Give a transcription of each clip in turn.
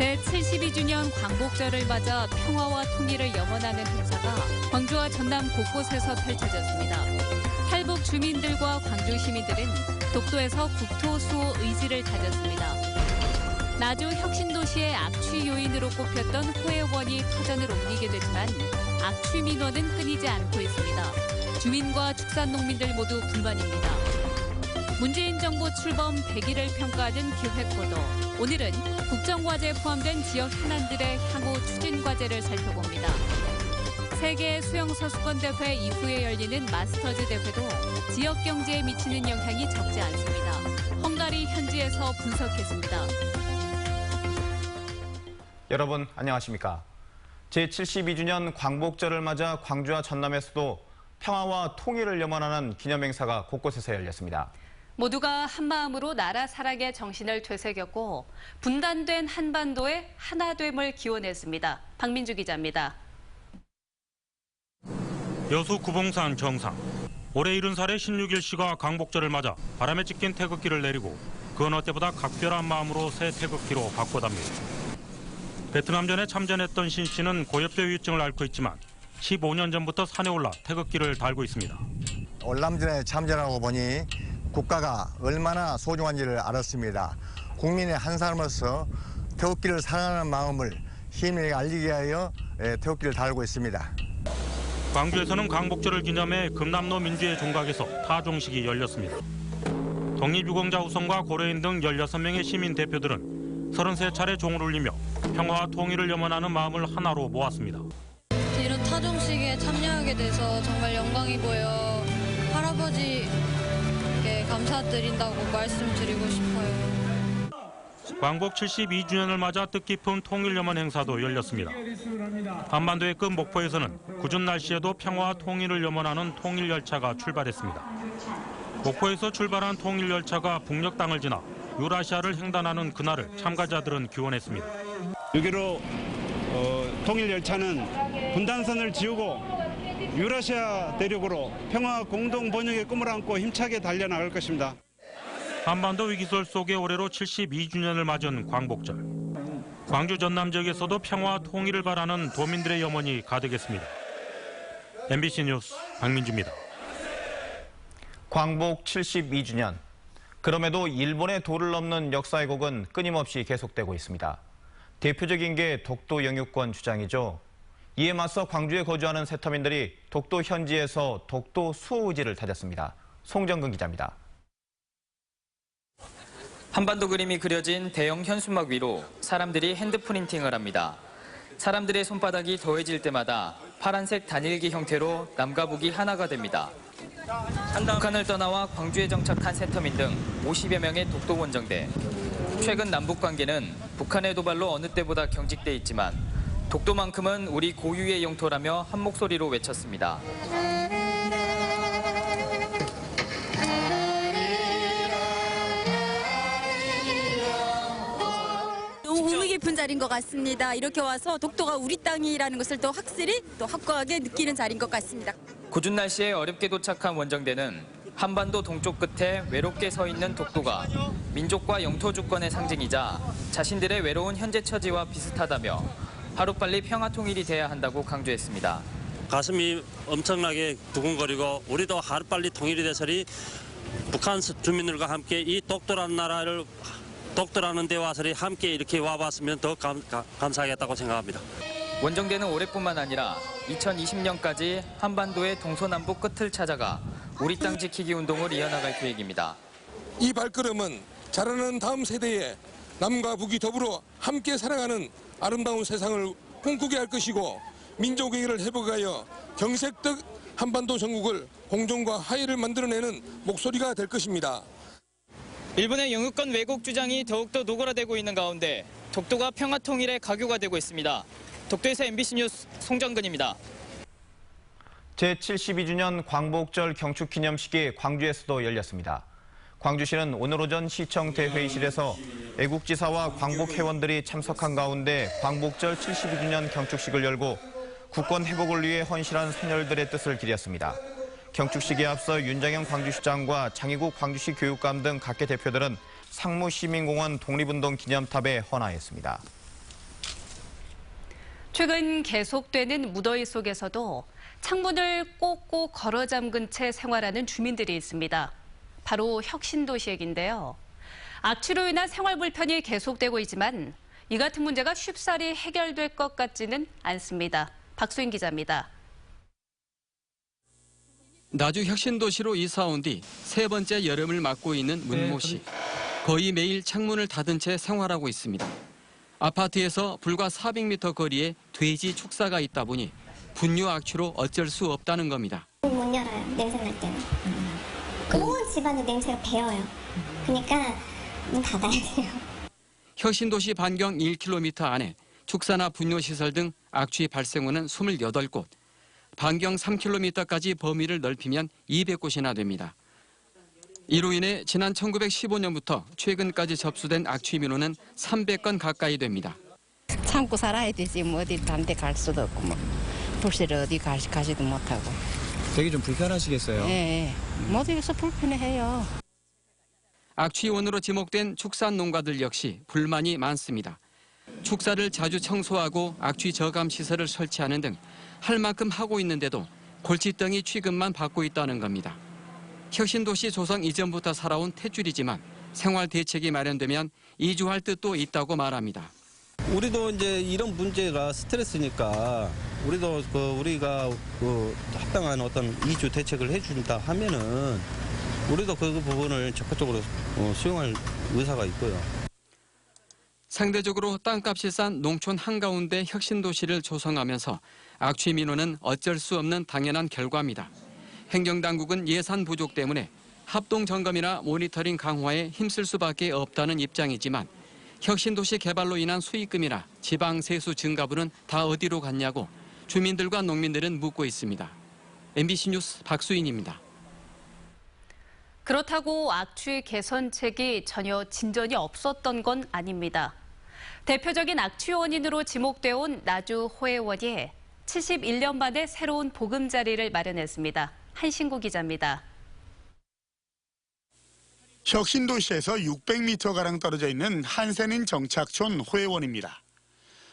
제72주년 광복절을 맞아 평화와 통일을 염원하는 행사가 광주와 전남 곳곳에서 펼쳐졌습니다. 탈북 주민들과 광주 시민들은 독도에서 국토 수호 의지를 다졌습니다. 나주 혁신도시의 악취 요인으로 꼽혔던 호혜원이 터전을 옮기게 됐지만 악취 민원은 끊이지 않고 있습니다. 주민과 축산농민들 모두 불만입니다. 문재인 정부 출범 100일을 평가하는 기획보도. 오늘은 국정과제에 포함된 지역 현안들의 향후 추진 과제를 살펴봅니다. 세계 수영선수권대회 이후에 열리는 마스터즈 대회도 지역 경제에 미치는 영향이 적지 않습니다. 헝가리 현지에서 분석했습니다. 여러분 안녕하십니까? 제72주년 광복절을 맞아 광주와 전남에서도 평화와 통일을 염원하는 기념행사가 곳곳에서 열렸습니다. 모두가 한마음으로 나라 사랑의 정신을 되새겼고 분단된 한반도의 하나됨을 기원했습니다. 박민주 기자입니다. 여수 구봉산 정상. 올해 70살의 16일씨가 광복절을 맞아 바람에 찢긴 태극기를 내리고 그 어느 때보다 각별한 마음으로 새 태극기로 바꿔답니다. 베트남전에 참전했던 신 씨는 고엽제 후유증을 앓고 있지만 15년 전부터 산에 올라 태극기를 달고 있습니다. 월남전에 참전하고 보니 국가가 얼마나 소중한지를 알았습니다. 국민의 한 사람으로서 태극기를 사랑하는 마음을 시민에게 알리기 위하여 태극기를 달고 있습니다. 광주에서는 광복절을 기념해 금남로 민주회 종각에서 타종식이 열렸습니다. 독립유공자 후손과 고려인 등 16명의 시민 대표들은 33차례 종을 울리며 평화와 통일을 염원하는 마음을 하나로 모았습니다. 이런 타종식에 참여하게 돼서 정말 영광이고요. 할아버지께 감사드린다고 말씀드리고 싶어요. 광복 72주년을 맞아 뜻깊은 통일 염원 행사도 열렸습니다. 한반도의 끝 목포에서는 궂은 날씨에도 평화와 통일을 염원하는 통일열차가 출발했습니다. 목포에서 출발한 통일열차가 북녘 땅을 지나 유라시아를 횡단하는 그날을 참가자들은 기원했습니다. 6.15 통일열차는 분단선을 지우고 유라시아 대륙으로 평화 공동 번영의 꿈을 안고 힘차게 달려나갈 것입니다. 한반도 위기설 속에 올해로 72주년을 맞은 광복절. 광주 전남 지역에서도 평화와 통일을 바라는 도민들의 염원이 가득했습니다. MBC 뉴스 박민주입니다. 광복 72주년. 그럼에도 일본의 도를 넘는 역사 왜곡은 끊임없이 계속되고 있습니다. 대표적인 게 독도 영유권 주장이죠. 이에 맞서 광주에 거주하는 세터민들이 독도 현지에서 독도 수호 의지를 다졌습니다. 송정근 기자입니다. 한반도 그림이 그려진 대형 현수막 위로 사람들이 핸드프린팅을 합니다. 사람들의 손바닥이 더해질 때마다 파란색 단일기 형태로 남과 북이 하나가 됩니다. 북한을 떠나와 광주에 정착한 세터민 등 50여 명의 독도 원정대. 최근 남북 관계는 북한의 도발로 어느 때보다 경직돼 있지만 독도만큼은 우리 고유의 영토라며 한 목소리로 외쳤습니다. 의미 깊은 자리인 것 같습니다. 이렇게 와서 독도가 우리 땅이라는 것을 또 확실히 또 확고하게 느끼는 자리인 것 같습니다. 궂은 날씨에 어렵게 도착한 원정대는 한반도 동쪽 끝에 외롭게 서 있는 독도가 민족과 영토 주권의 상징이자 자신들의 외로운 현재 처지와 비슷하다며 하루빨리 평화 통일이 돼야 한다고 강조했습니다. 가슴이 엄청나게 두근거리고 우리도 하루빨리 통일이 되서리 북한 주민들과 함께 이 독도라는 나라를 독도라는 데 와서 함께 이렇게 와봤으면 더 감사하겠다고 생각합니다. 원정대는 올해뿐만 아니라 2020년까지 한반도의 동서남북 끝을 찾아가 우리 땅 지키기 운동을 이어나갈 계획입니다. 이 발걸음은 자라는 다음 세대에 남과 북이 더불어 함께 살아가는 아름다운 세상을 꿈꾸게 할 것이고 민족의회를 회복하여 경색적 한반도 전국을 공존과 화해를 만들어내는 목소리가 될 것입니다. 일본의 영유권 왜곡 주장이 더욱더 노골화되고 있는 가운데 독도가 평화 통일의 가교가 되고 있습니다. 독도에서 MBC 뉴스 송정근입니다. 제72주년 광복절 경축기념식이 광주에서도 열렸습니다. 광주시는 오늘 오전 시청 대회의실에서 애국지사와 광복회원들이 참석한 가운데 광복절 72주년 경축식을 열고 국권 회복을 위해 헌신한 선열들의 뜻을 기렸습니다. 경축식에 앞서 윤장현 광주시장과 장희국 광주시 교육감 등 각계 대표들은 상무시민공원 독립운동 기념탑에 헌화했습니다. 최근 계속되는 무더위 속에서도 창문을 꼭꼭 걸어 잠근 채 생활하는 주민들이 있습니다. 바로 혁신도시 얘긴데요. 악취로 인한 생활 불편이 계속되고 있지만 이 같은 문제가 쉽사리 해결될 것 같지는 않습니다. 박수인 기자입니다. 나주 혁신도시로 이사 온 뒤 세 번째 여름을 맞고 있는 문모 씨. 거의 매일 창문을 닫은 채 생활하고 있습니다. 아파트에서 불과 400m 거리에 돼지 축사가 있다 보니 분유 악취로 어쩔 수 없다는 겁니다. 못 열어요. 냄새 날 때는. 온 집안에 냄새가 배어요. 그러니까 문 닫아야 돼요. 혁신도시 반경 1km 안에 축사나 분뇨시설 등 악취 발생원은 28곳, 반경 3km까지 범위를 넓히면 200곳이나 됩니다. 이로 인해 지난 1915년부터 최근까지 접수된 악취 민원은 300건 가까이 됩니다. 참고 살아야 되지 뭐 어디 다른 데 갈 수도 없고 뭐 불씨를 어디 가지도 못하고. 되게 좀 불편하시겠어요? 네, 모두에서 불편해해요. 악취원으로 지목된 축산 농가들 역시 불만이 많습니다. 축사를 자주 청소하고 악취 저감 시설을 설치하는 등 할 만큼 하고 있는데도 골칫덩이 취급만 받고 있다는 겁니다. 혁신도시 조성 이전부터 살아온 탯줄이지만 생활 대책이 마련되면 이주할 뜻도 있다고 말합니다. 우리도 이제 이런 문제가 스트레스니까 우리도 우리가 합당한 어떤 이주 대책을 해준다 하면은 우리도 그 부분을 적극적으로 수용할 의사가 있고요. 상대적으로 땅값이 싼 농촌 한가운데 혁신도시를 조성하면서 악취 민원은 어쩔 수 없는 당연한 결과입니다. 행정당국은 예산 부족 때문에 합동점검이나 모니터링 강화에 힘쓸 수밖에 없다는 입장이지만 혁신도시 개발로 인한 수익금이나 지방세수 증가분은 다 어디로 갔냐고 주민들과 농민들은 묻고 있습니다. MBC 뉴스 박수인입니다. 그렇다고 악취 개선책이 전혀 진전이 없었던 건 아닙니다. 대표적인 악취 원인으로 지목돼 온 나주 호혜원이 71년 만에 새로운 보금자리를 마련했습니다. 한신구 기자입니다. 혁신도시에서 600m가량 떨어져 있는 한센인 정착촌 호혜원입니다.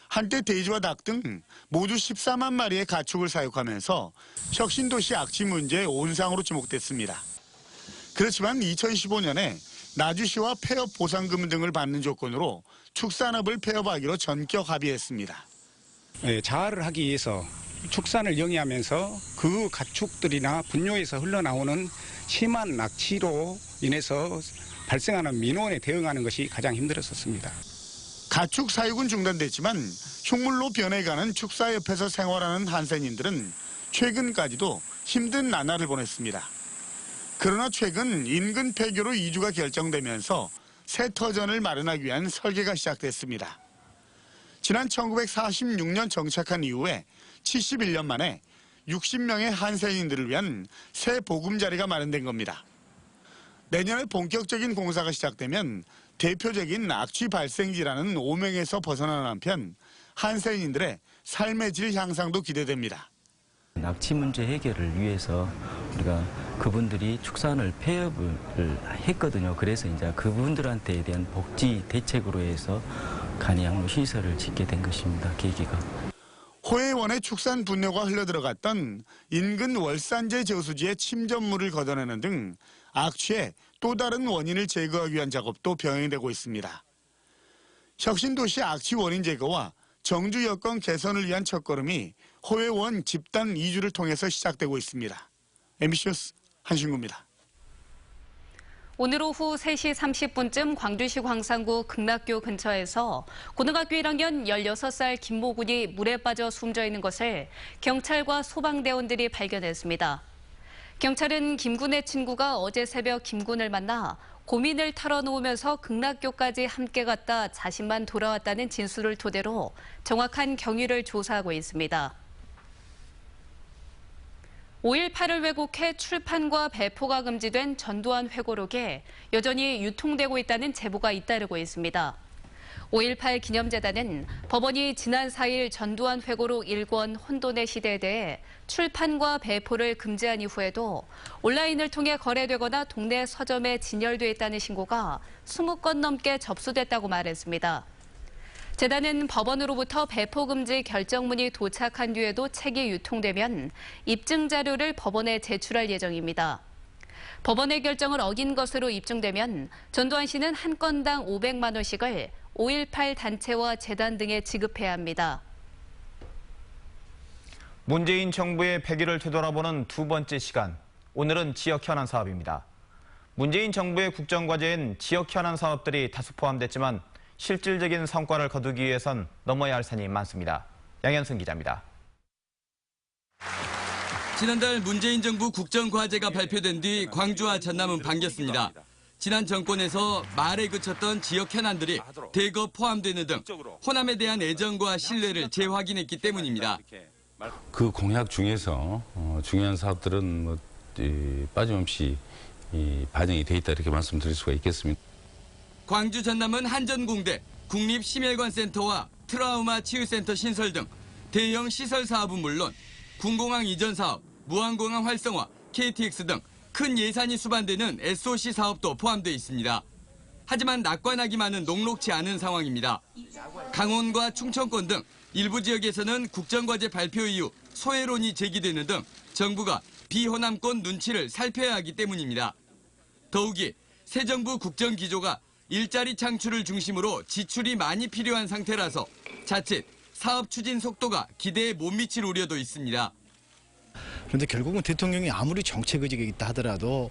한때 돼지와 닭 등 모두 14만 마리의 가축을 사육하면서 혁신도시 악취 문제의 온상으로 지목됐습니다. 그렇지만 2015년에 나주시와 폐업 보상금 등을 받는 조건으로 축산업을 폐업하기로 전격 합의했습니다. 자활을 하기 위해서 축산을 영위하면서 그 가축들이나 분뇨에서 흘러나오는 심한 악취로 인해서 발생하는 민원에 대응하는 것이 가장 힘들었었습니다. 가축 사육은 중단됐지만 흉물로 변해가는 축사옆에서 생활하는 한센인들은 최근까지도 힘든 나날을 보냈습니다. 그러나 최근 인근 폐교로 이주가 결정되면서 새 터전을 마련하기 위한 설계가 시작됐습니다. 지난 1946년 정착한 이후에 71년 만에 60명의 한센인들을 위한 새 보금자리가 마련된 겁니다. 내년에 본격적인 공사가 시작되면 대표적인 악취 발생지라는 오명에서 벗어나는 한편 한센인들의 삶의 질 향상도 기대됩니다. 악취 문제 해결을 위해서 우리가 그분들이 축산을 폐업을 했거든요. 그래서 이제 그분들한테 대한 복지 대책으로 해서 간이양로 시설을 짓게 된 것입니다. 계기가. 호혜원의 축산 분뇨가 흘러들어갔던 인근 월산제 저수지의 침전물을 걷어내는 등 악취의 또 다른 원인을 제거하기 위한 작업도 병행되고 있습니다. 혁신도시 악취 원인 제거와 정주 여건 개선을 위한 첫걸음이 호혜원 집단 이주를 통해서 시작되고 있습니다. MBC 뉴스 한신구입니다. 오늘 오후 3시 30분쯤 광주시 광산구 극락교 근처에서 고등학교 1학년 16살 김모군이 물에 빠져 숨져 있는 것을 경찰과 소방대원들이 발견했습니다. 경찰은 김군의 친구가 어제 새벽 김군을 만나 고민을 털어놓으면서 극락교까지 함께 갔다 자신만 돌아왔다는 진술을 토대로 정확한 경위를 조사하고 있습니다. 5.18을 왜곡해 출판과 배포가 금지된 전두환 회고록에 여전히 유통되고 있다는 제보가 잇따르고 있습니다. 5.18 기념재단은 법원이 지난 4일 전두환 회고록 1권 혼돈의 시대에 대해 출판과 배포를 금지한 이후에도 온라인을 통해 거래되거나 동네 서점에 진열돼 있다는 신고가 20건 넘게 접수됐다고 말했습니다. 재단은 법원으로부터 배포금지 결정문이 도착한 뒤에도 책이 유통되면 입증 자료를 법원에 제출할 예정입니다. 법원의 결정을 어긴 것으로 입증되면 전두환 씨는 한 건당 500만 원씩을 5.18 단체와 재단 등에 지급해야 합니다. 문재인 정부의 100일을 되돌아보는 두 번째 시간. 오늘은 지역 현안 사업입니다. 문재인 정부의 국정과제엔 지역 현안 사업들이 다수 포함됐지만 실질적인 성과를 거두기 위해선 넘어야 할 산이 많습니다. 양현승 기자입니다. 지난달 문재인 정부 국정과제가 발표된 뒤 광주와 전남은 반겼습니다. 지난 정권에서 말에 그쳤던 지역 현안들이 대거 포함되는 등 호남에 대한 애정과 신뢰를 재확인했기 때문입니다. 그 공약 중에서 중요한 사업들은 빠짐없이 반영이 돼 있다 이렇게 말씀드릴 수가 있겠습니다. 광주 전남은 한전공대, 국립심혈관센터와 트라우마 치유센터 신설 등 대형 시설 사업은 물론 군공항 이전 사업, 무항공항 활성화, KTX 등 큰 예산이 수반되는 SOC 사업도 포함되어 있습니다. 하지만 낙관하기 많은 녹록지 않은 상황입니다. 강원과 충청권 등 일부 지역에서는 국정과제 발표 이후 소외론이 제기되는 등 정부가 비호남권 눈치를 살펴야 하기 때문입니다. 더욱이 새 정부 국정기조가 일자리 창출을 중심으로 지출이 많이 필요한 상태라서 자칫 사업 추진 속도가 기대에 못 미칠 우려도 있습니다. 그런데 결국은 대통령이 아무리 정책 의지가 있다 하더라도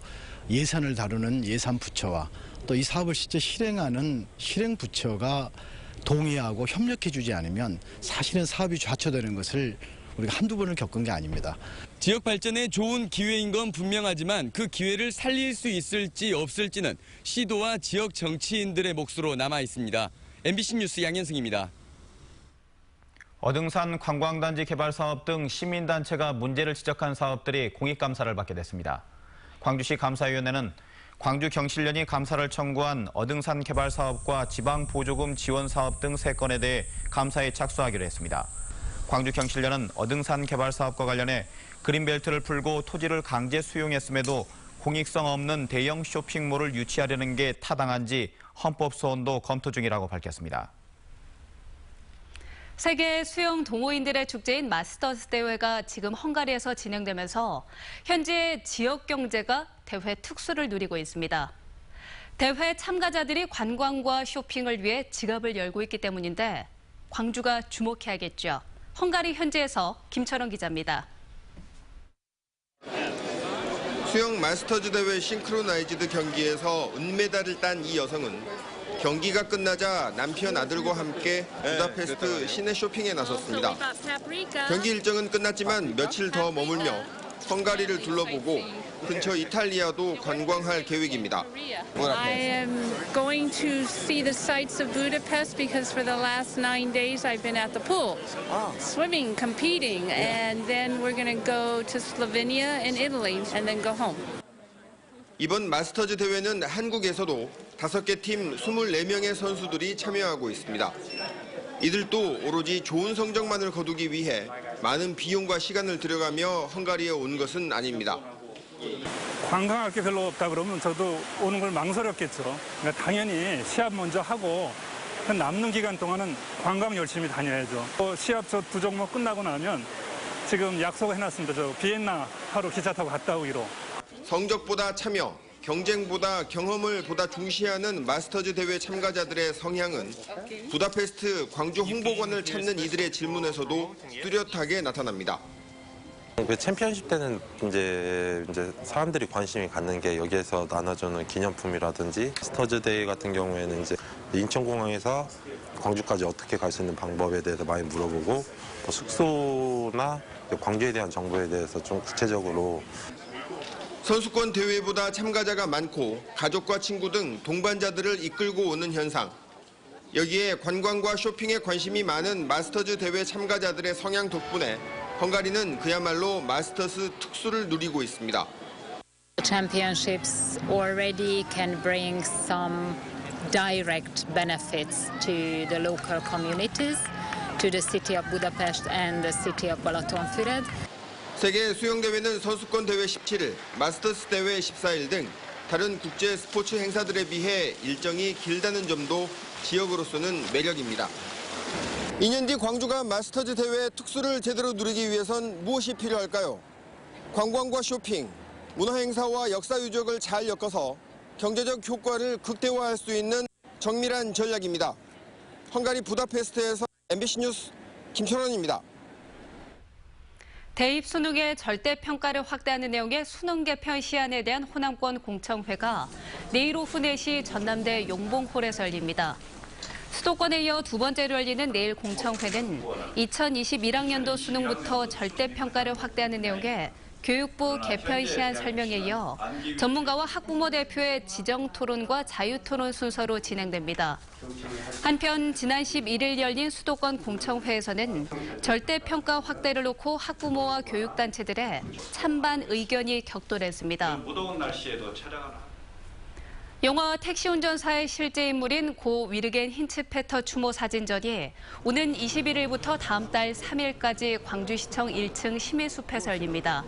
예산을 다루는 예산부처와 또 이 사업을 실제 실행하는 실행부처가 동의하고 협력해주지 않으면 사실은 사업이 좌초되는 것을 우리가 한두 번을 겪은 게 아닙니다. 지역 발전에 좋은 기회인 건 분명하지만 그 기회를 살릴 수 있을지 없을지는 시도와 지역 정치인들의 몫으로 남아 있습니다. MBC 뉴스 양현승입니다. 어등산 관광단지 개발 사업 등 시민단체가 문제를 지적한 사업들이 공익감사를 받게 됐습니다. 광주시 감사위원회는 광주 경실련이 감사를 청구한 어등산 개발 사업과 지방보조금 지원 사업 등 3건에 대해 감사에 착수하기로 했습니다. 광주 경실련은 어등산 개발 사업과 관련해 그린벨트를 풀고 토지를 강제 수용했음에도 공익성 없는 대형 쇼핑몰을 유치하려는 게 타당한지 헌법 소원도 검토 중이라고 밝혔습니다. 세계 수영 동호인들의 축제인 마스터스 대회가 지금 헝가리에서 진행되면서 현재 지역 경제가 대회 특수를 누리고 있습니다. 대회 참가자들이 관광과 쇼핑을 위해 지갑을 열고 있기 때문인데 광주가 주목해야겠죠. 헝가리 현지에서 김철원 기자입니다. 수영 마스터즈 대회 싱크로나이즈드 경기에서 은메달을 딴 이 여성은 경기가 끝나자 남편 아들과 함께 부다페스트 시내 쇼핑에 나섰습니다. 경기 일정은 끝났지만 며칠 더 머물며 헝가리를 둘러보고 근처 이탈리아도 관광할 계획입니다. I am going to see the sights of Budapest because for the last 9 days I've been at the pool, swimming, competing, and then we're going to go to Slovenia and Italy and then go home. 이번 마스터즈 대회는 한국에서도 5개 팀 24명의 선수들이 참여하고 있습니다. 이들도 오로지 좋은 성적만을 거두기 위해 많은 비용과 시간을 들여가며 헝가리에 온 것은 아닙니다. 관광할 게 별로 없다 그러면 저도 오는 걸 망설였겠죠. 그러니까 당연히 시합 먼저 하고 남는 기간 동안은 관광 열심히 다녀야죠. 시합 저 2종목 끝나고 나면 지금 약속을 해놨습니다. 저 비엔나 하루 기차 타고 갔다 오기로. 성적보다 참여, 경쟁보다 경험을 보다 중시하는 마스터즈 대회 참가자들의 성향은 부다페스트 광주 홍보관을 찾는 이들의 질문에서도 뚜렷하게 나타납니다. 그 챔피언십 때는 이제 사람들이 관심이 갖는 게 여기에서 나눠주는 기념품이라든지 마스터즈 대회 같은 경우에는 이제 인천공항에서 광주까지 어떻게 갈 수 있는 방법에 대해서 많이 물어보고 또 숙소나 광주에 대한 정보에 대해서 좀 구체적으로. 선수권 대회보다 참가자가 많고 가족과 친구 등 동반자들을 이끌고 오는 현상. 여기에 관광과 쇼핑에 관심이 많은 마스터즈 대회 참가자들의 성향 덕분에 헝가리는 그야말로 마스터스 특수를 누리고 있습니다. Championships already can bring some direct benefits to the local communities, to the city of Budapest and the city of Balatonfüred. 세계 수영대회는 선수권 대회 17일, 마스터스 대회 14일 등 다른 국제 스포츠 행사들에 비해 일정이 길다는 점도 지역으로서는 매력입니다. 2년 뒤 광주가 마스터즈 대회 특수를 제대로 누리기 위해선 무엇이 필요할까요? 관광과 쇼핑, 문화행사와 역사 유적을 잘 엮어서 경제적 효과를 극대화할 수 있는 정밀한 전략입니다. 헝가리 부다페스트에서 MBC 뉴스 김철원입니다. 대입 수능의 절대평가를 확대하는 내용의 수능 개편 시한에 대한 호남권 공청회가 내일 오후 4시 전남대 용봉홀에서 열립니다. 수도권에 이어 두 번째로 열리는 내일 공청회는 2021학년도 수능부터 절대평가를 확대하는 내용의 교육부 개편 시한 설명에 이어 전문가와 학부모 대표의 지정 토론과 자유 토론 순서로 진행됩니다. 한편 지난 11일 열린 수도권 공청회에서는 절대평가 확대를 놓고 학부모와 교육단체들의 찬반 의견이 격돌했습니다. 무더운 날씨에도 촬영하나. 영화 택시 운전사의 실제 인물인 고 위르겐 힌츠페터 추모 사진전이 오는 21일부터 다음 달 3일까지 광주시청 1층 시민숲에서 열립니다.